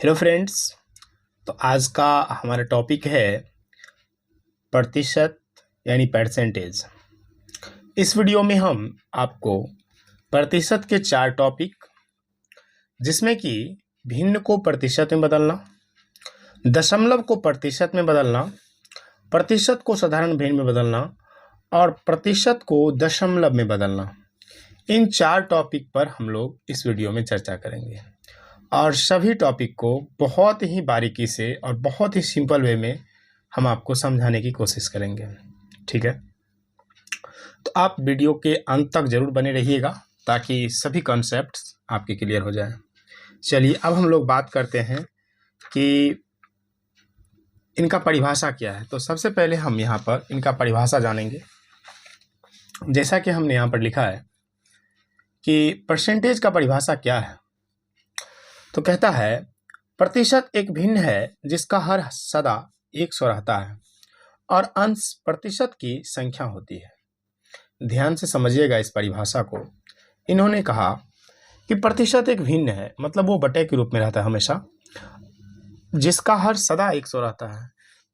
Hello friends. तो आज का हमारा टॉपिक है प्रतिशत यानी परसेंटेज। इस वीडियो में हम आपको प्रतिशत के 4 टॉपिक, जिसमें कि भिन्न को प्रतिशत में बदलना, दशमलव को प्रतिशत में बदलना, प्रतिशत को साधारण भिन्न में बदलना और प्रतिशत को दशमलव में बदलना, इन 4 टॉपिक पर हम लोग इस वीडियो में चर्चा करेंगे और सभी टॉपिक को बहुत ही बारीकी से और बहुत ही सिंपल वे में हम आपको समझाने की कोशिश करेंगे। ठीक है, तो आप वीडियो के अंत तक ज़रूर बने रहिएगा ताकि सभी कॉन्सेप्ट्स आपके क्लियर हो जाए। चलिए अब हम लोग बात करते हैं कि इनका परिभाषा क्या है। तो सबसे पहले हम यहाँ पर इनका परिभाषा जानेंगे। जैसा कि हमने यहाँ पर लिखा है कि परसेंटेज का परिभाषा क्या है, तो कहता है प्रतिशत एक भिन्न है जिसका हर सदा 100 रहता है और अंश प्रतिशत की संख्या होती है। ध्यान से समझिएगा इस परिभाषा को। इन्होंने कहा कि प्रतिशत एक भिन्न है, मतलब वो बटे के रूप में रहता है हमेशा, जिसका हर सदा 100 रहता है।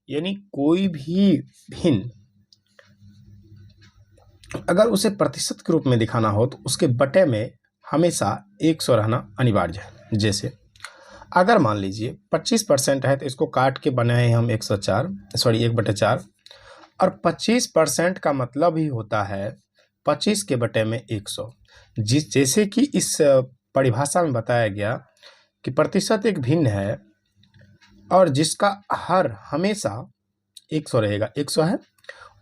यानी कोई भी भिन्न अगर उसे प्रतिशत के रूप में दिखाना हो तो उसके बटे में हमेशा 100 रहना अनिवार्य है। जैसे अगर मान लीजिए 25% है तो इसको काट के बनाए हम 1/4 और 25% का मतलब ही होता है 25 के बटे में 100। जैसे कि इस परिभाषा में बताया गया कि प्रतिशत एक भिन्न है और जिसका हर हमेशा 100 रहेगा। 100 है,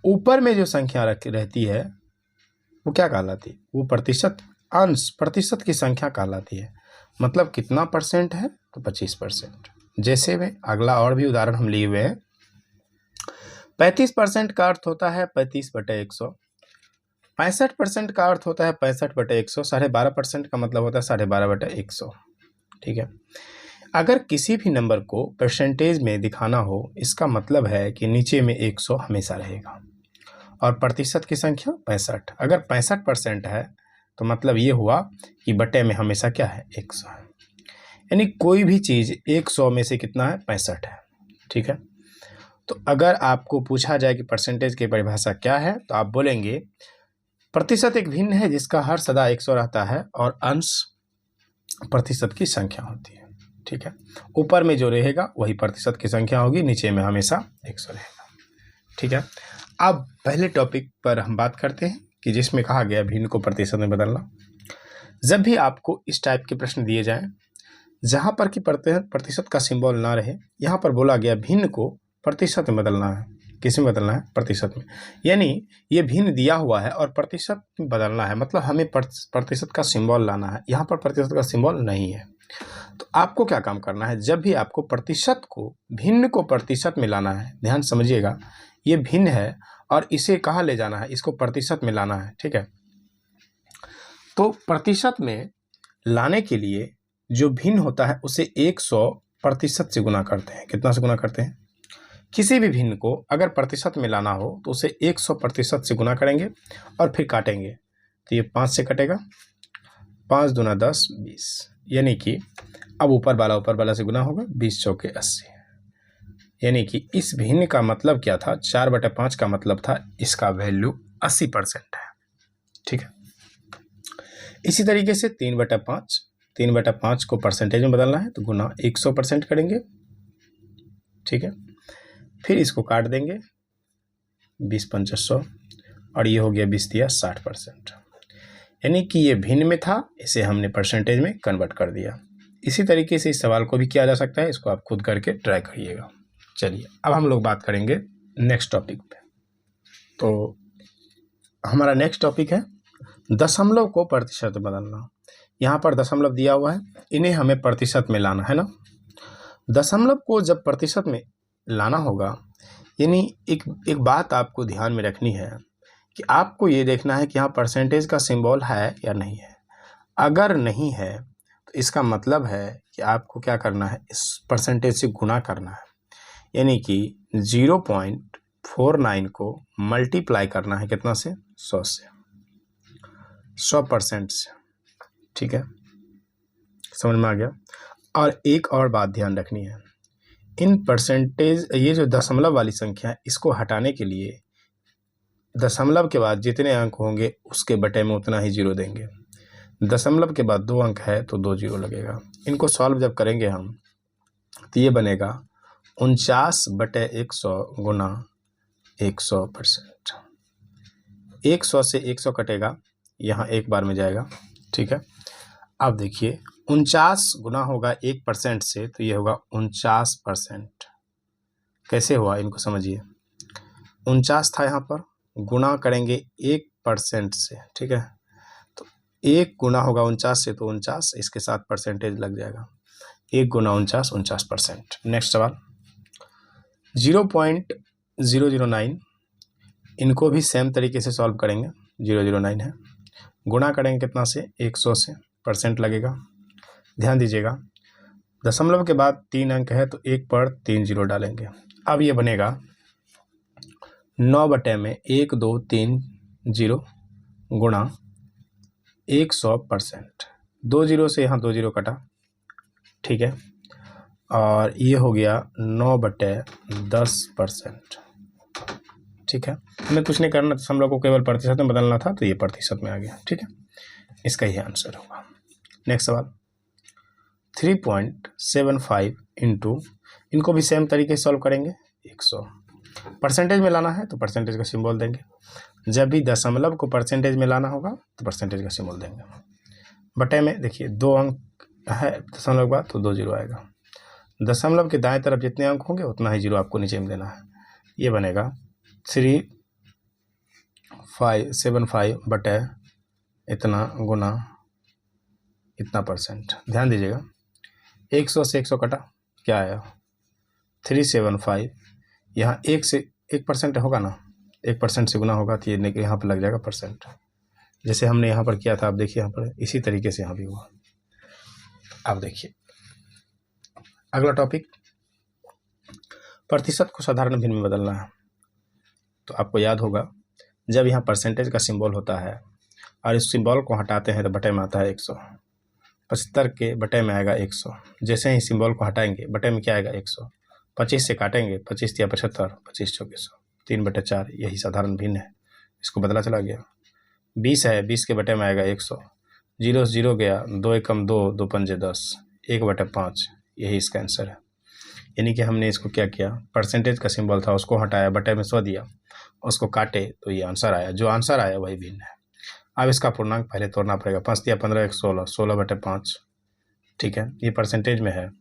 ऊपर में जो संख्या रहती है वो क्या कहलाती है? वो प्रतिशत, अंश प्रतिशत की संख्या कहलाती है। मतलब कितना परसेंट है तो 25%। जैसे में अगला और भी उदाहरण हम लिए हुए हैं। 35% का अर्थ होता है 35/100। 65% का अर्थ होता है 65/100। 12.5% का मतलब होता है 12.5/100। ठीक है, अगर किसी भी नंबर को परसेंटेज में दिखाना हो, इसका मतलब है कि नीचे में 100 हमेशा रहेगा और प्रतिशत की संख्या 65। अगर 65% है तो मतलब ये हुआ कि बटे में हमेशा क्या है? 100 है। यानी कोई भी चीज़ 100 में से कितना है? 65 है। ठीक है, तो अगर आपको पूछा जाए कि परसेंटेज की परिभाषा क्या है तो आप बोलेंगे प्रतिशत एक भिन्न है जिसका हर सदा 100 रहता है और अंश प्रतिशत की संख्या होती है। ठीक है, ऊपर में जो रहेगा वही प्रतिशत की संख्या होगी, नीचे में हमेशा 100 रहेगा। ठीक है, अब पहले टॉपिक पर हम बात करते हैं कि जिसमें कहा गया भिन्न को प्रतिशत में बदलना। जब भी आपको इस टाइप के प्रश्न दिए जाएं जहां पर कि प्रतिशत का सिंबल ना रहे, यहाँ पर बोला गया भिन्न को प्रतिशत में बदलना है। किस में बदलना है? प्रतिशत में। यानी ये भिन्न दिया हुआ है और प्रतिशत में बदलना है, मतलब हमें प्रतिशत का सिंबल लाना है। यहाँ पर प्रतिशत का सिंबल नहीं है, तो आपको क्या काम करना है? जब भी आपको प्रतिशत को, भिन्न को प्रतिशत में लाना है, ध्यान समझिएगा, ये भिन्न है और इसे कहाँ ले जाना है? इसको प्रतिशत में लाना है। ठीक है, तो प्रतिशत में लाने के लिए जो भिन्न होता है उसे 100% से गुना करते हैं। कितना से गुना करते हैं? किसी भी भिन्न को अगर प्रतिशत में लाना हो तो उसे 100% से गुना करेंगे और फिर काटेंगे। तो ये 5 से कटेगा, 5 दूना 10, 20। यानी कि अब ऊपर वाला से गुना होगा, 20 चौके 80। यानी कि इस भिन्न का मतलब क्या था? 4/5 का मतलब था इसका वैल्यू 80% है। ठीक है, इसी तरीके से 3/5 को परसेंटेज में बदलना है तो गुना 100% करेंगे। ठीक है, फिर इसको काट देंगे, 20×5 100 और ये हो गया 20 दिया 60%। यानी कि ये भिन्न में था, इसे हमने परसेंटेज में कन्वर्ट कर दिया। इसी तरीके से इस सवाल को भी किया जा सकता है, इसको आप खुद करके ट्राई करिएगा। चलिए अब हम लोग बात करेंगे नेक्स्ट टॉपिक पे। तो हमारा नेक्स्ट टॉपिक है दशमलव को प्रतिशत में बदलना। यहाँ पर दशमलव दिया हुआ है, इन्हें हमें प्रतिशत में लाना है ना। दशमलव को जब प्रतिशत में लाना होगा, यानी एक बात आपको ध्यान में रखनी है कि आपको ये देखना है कि यहाँ परसेंटेज का सिंबल है या नहीं है। अगर नहीं है तो इसका मतलब है कि आपको क्या करना है? इस परसेंटेज से गुना करना है। यानी कि 0.49 को मल्टीप्लाई करना है कितना से? 100 से, 100% से। ठीक है, समझ में आ गया। और एक और बात ध्यान रखनी है, इन परसेंटेज, ये जो दशमलव वाली संख्या है, इसको हटाने के लिए दशमलव के बाद जितने अंक होंगे उसके बटे में उतना ही जीरो देंगे। दशमलव के बाद 2 अंक है तो 2 जीरो लगेगा। इनको सॉल्व जब करेंगे हम तो ये बनेगा 49/100 गुना 100%। 100 से 100 कटेगा, यहाँ एक बार में जाएगा, ठीक है। अब देखिए 49 गुना होगा 1% से, तो ये होगा 49%। कैसे हुआ इनको समझिए, 49 था यहाँ पर, गुणा करेंगे 1% से, ठीक है। तो 1 गुना होगा 49 से, तो 49, इसके साथ परसेंटेज लग जाएगा, 1 गुना 49, 49%। नेक्स्ट सवाल 0.009, इनको भी सेम तरीके से सॉल्व करेंगे। 009 है, गुणा करेंगे कितना से, 100 से, परसेंट लगेगा। ध्यान दीजिएगा दशमलव के बाद 3 अंक है तो 1 पर 3 जीरो डालेंगे। अब ये बनेगा 9 बटे में 1 2 3 जीरो गुणा 100%। 2 जीरो से यहाँ 2 जीरो कटा, ठीक है। और ये हो गया 9/10%, ठीक है। हमें कुछ नहीं करना, दशमलव को केवल प्रतिशत में बदलना था, तो ये प्रतिशत में आ गया, ठीक है। इसका ही आंसर होगा। नेक्स्ट सवाल 3.75 इंटू, इनको भी सेम तरीके से सॉल्व करेंगे। 100 परसेंटेज में लाना है तो परसेंटेज का सिंबल देंगे, जब भी दशमलव को परसेंटेज में लाना होगा तो परसेंटेज का सिंबल देंगे। बटे में देखिए 2 अंक है दशमलव के बाद, तो 2 जीरो आएगा। दशमलव के दाएं तरफ जितने अंक होंगे उतना ही जीरो आपको नीचे में देना है। ये बनेगा 3.75 बटे इतना गुना इतना परसेंट। ध्यान दीजिएगा 100 से 100 कटा, क्या आया 375, यहाँ 1 से 1% होगा ना, 1% से गुना होगा तो ये यहाँ पर लग जाएगा परसेंट। जैसे हमने यहाँ पर किया था, आप देखिए यहाँ पर इसी तरीके से यहाँ भी हुआ। अब देखिए अगला टॉपिक, प्रतिशत को साधारण भिन्न में बदलना है। तो आपको याद होगा जब यहाँ परसेंटेज का सिंबल होता है और इस सिंबल को हटाते हैं तो बटे में आता है 100। 75 के बटे में आएगा 100। जैसे ही सिंबल को हटाएंगे बटे में क्या आएगा 100। 25 से काटेंगे, 25 या 75, 25 चौके 100, 3/4, यही साधारण भिन्न है, इसको बदला चला गया। 20 है, 20 के बटे में आएगा 100, 0 से 0 गया, 2 एकम 2, 2 पंजे 10, 1/5, यही इसका आंसर है। यानी कि हमने इसको क्या किया, परसेंटेज का सिंबल था उसको हटाया, बटे में 100 दिया, उसको काटे तो ये आंसर आया, जो आंसर आया वही भिन्न है। अब इसका पूर्णांक पहले तोड़ना पड़ेगा, 5 दिया 15, 1 16, 16/5, ठीक है, ये परसेंटेज में है।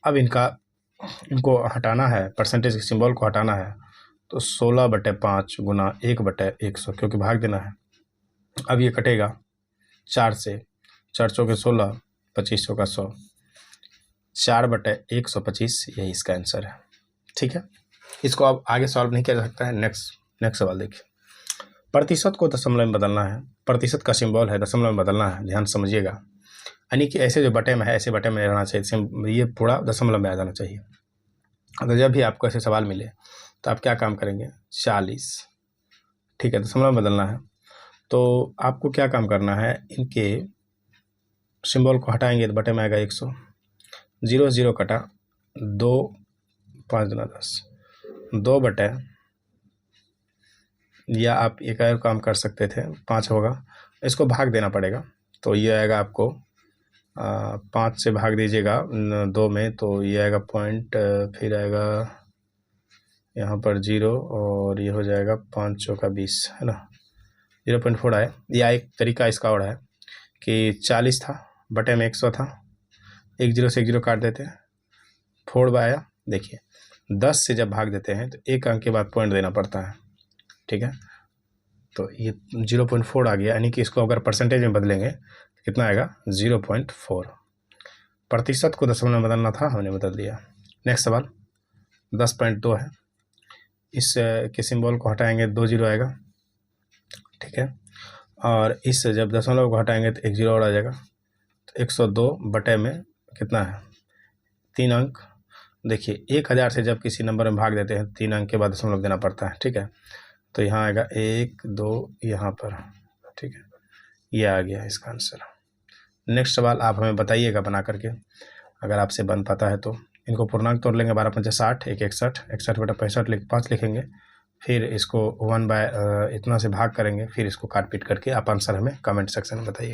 अब इनको हटाना है, परसेंटेज के सिंबल को हटाना है, तो 16/5 गुना 1/100, क्योंकि भाग देना है। अब ये कटेगा 4 से, 4 चौके 16, 25 चौका 100, 4/125, यही इसका आंसर है, ठीक है। इसको अब आगे सॉल्व नहीं किया जा सकता है। नेक्स्ट सवाल देखिए, प्रतिशत को दशमलव में बदलना है, प्रतिशत का सिंबल है, दशमलव में बदलना है, ध्यान समझिएगा। यानी कि ऐसे जो बटे में है ऐसे बटे में रहना चाहिए, ये पूरा दशमलव में आ जाना चाहिए। अगर जब भी आपको ऐसे सवाल मिले तो आप क्या काम करेंगे, 40, ठीक है, दशमलव में बदलना है, तो आपको क्या काम करना है, इनके सिंबल को हटाएंगे तो बटे में आएगा 100, 0 0 कटा, 2 5 दूना 10, 2 बटे, या आप एक और काम कर सकते थे, 5 होगा, इसको भाग देना पड़ेगा, तो ये आएगा आपको 5 से भाग दीजिएगा 2 में, तो ये आएगा पॉइंट, फिर आएगा यहाँ पर 0, और ये हो जाएगा 5 चौका 20, है ना, 0.4 आया। या एक तरीका इसका और है कि 40 था, बटे में 100 था, 1 0 से 1 0 काट देते हैं, 4 आया। देखिए 10 से जब भाग देते हैं तो एक अंक के बाद पॉइंट देना पड़ता है, ठीक है, तो ये 0.4 आ गया। यानी कि इसको अगर परसेंटेज में बदलेंगे तो कितना आएगा, 0.4। प्रतिशत को दशमलव में बदलना था, हमने बदल दिया। नेक्स्ट सवाल 10.2 है, इस के सिंबल को हटाएंगे 2 जीरो आएगा, ठीक है, और इस जब दशमलव को हटाएंगे तो 1 जीरो और आ जाएगा, तो 102 बटे में कितना है, 3 अंक। देखिए 1000 से जब किसी नंबर में भाग देते हैं 3 अंक के बाद दशमलव देना पड़ता है, ठीक है, तो यहाँ आएगा 1 2 यहाँ पर, ठीक है, ये आ गया इसका आंसर। नेक्स्ट सवाल आप हमें बताइएगा बना करके, अगर आपसे बन पाता है तो। इनको पूर्णांक तोड़ लेंगे, 12 पंचे 60, 1 61, 61 बटा 65 5 लिखेंगे, फिर इसको 1 बाय इतना से भाग करेंगे, फिर इसको काट पीट करके आप आंसर हमें कमेंट सेक्शन में बताइएगा।